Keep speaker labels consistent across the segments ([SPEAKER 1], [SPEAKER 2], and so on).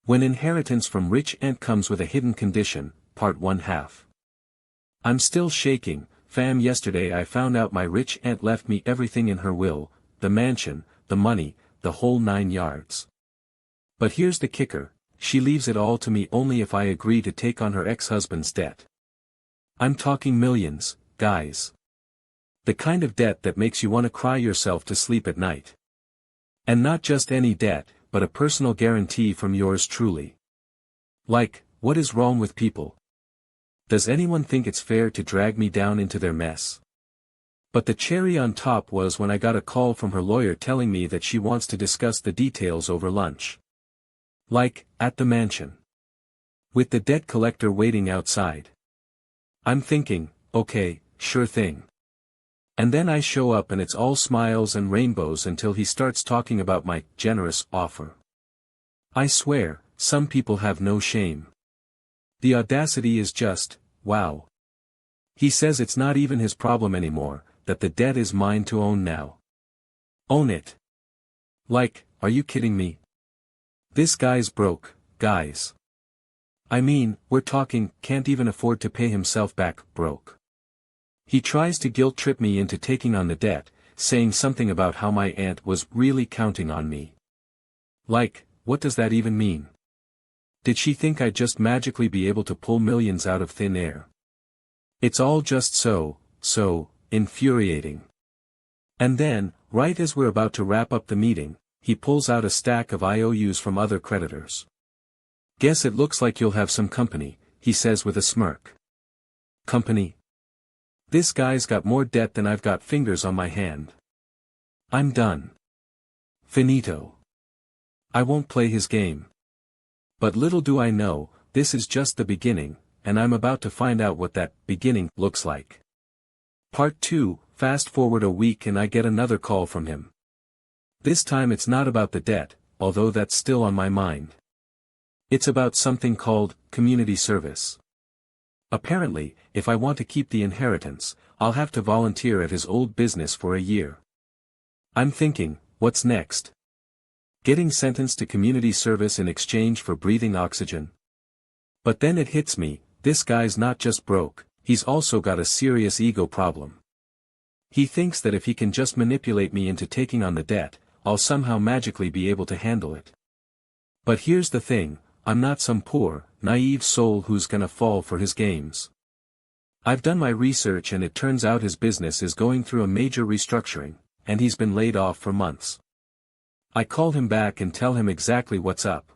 [SPEAKER 1] When inheritance from rich aunt comes with a hidden condition, part 1/2. I'm still shaking, fam. Yesterday I found out my rich aunt left me everything in her will, the mansion, the money, the whole 9 yards. But here's the kicker, she leaves it all to me only if I agree to take on her ex-husband's debt. I'm talking millions, guys. The kind of debt that makes you want to cry yourself to sleep at night. And not just any debt, but a personal guarantee from yours truly. Like, what is wrong with people? Does anyone think it's fair to drag me down into their mess? But the cherry on top was when I got a call from her lawyer telling me that she wants to discuss the details over lunch. Like, at the mansion. With the debt collector waiting outside. I'm thinking, okay, sure thing. And then I show up and it's all smiles and rainbows until he starts talking about my generous offer. I swear, some people have no shame. The audacity is just, wow. He says it's not even his problem anymore, that the debt is mine to own now. Own it. Like, are you kidding me? This guy's broke, guys. I mean, we're talking, can't even afford to pay himself back, broke. He tries to guilt-trip me into taking on the debt, saying something about how my aunt was really counting on me. Like, what does that even mean? Did she think I'd just magically be able to pull millions out of thin air? It's all just so infuriating. And then, right as we're about to wrap up the meeting, he pulls out a stack of IOUs from other creditors. Guess it looks like you'll have some company, he says with a smirk. Company? This guy's got more debt than I've got fingers on my hand. I'm done. Finito. I won't play his game. But little do I know, this is just the beginning, and I'm about to find out what that beginning looks like. Part 2, fast forward a week and I get another call from him. This time it's not about the debt, although that's still on my mind. It's about something called community service. Apparently, if I want to keep the inheritance, I'll have to volunteer at his old business for a year. I'm thinking, what's next? Getting sentenced to community service in exchange for breathing oxygen? But then it hits me, this guy's not just broke, he's also got a serious ego problem. He thinks that if he can just manipulate me into taking on the debt, I'll somehow magically be able to handle it. But here's the thing, I'm not some poor, naive soul who's gonna fall for his games. I've done my research and it turns out his business is going through a major restructuring, and he's been laid off for months. I call him back and tell him exactly what's up.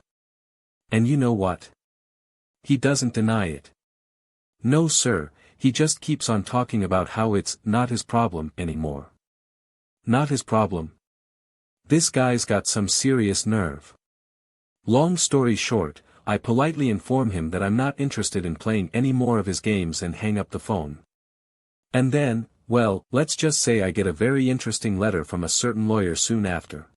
[SPEAKER 1] And you know what? He doesn't deny it. No sir, he just keeps on talking about how it's not his problem anymore. Not his problem. This guy's got some serious nerve. Long story short, I politely inform him that I'm not interested in playing any more of his games and hang up the phone. And then, well, let's just say I get a very interesting letter from a certain lawyer soon after.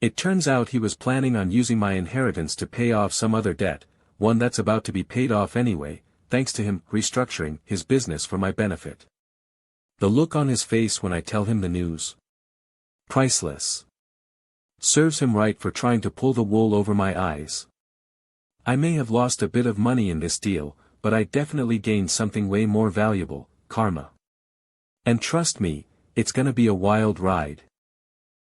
[SPEAKER 1] It turns out he was planning on using my inheritance to pay off some other debt, one that's about to be paid off anyway, thanks to him restructuring his business for my benefit. The look on his face when I tell him the news. Priceless. Serves him right for trying to pull the wool over my eyes. I may have lost a bit of money in this deal, but I definitely gained something way more valuable, karma. And trust me, it's gonna be a wild ride.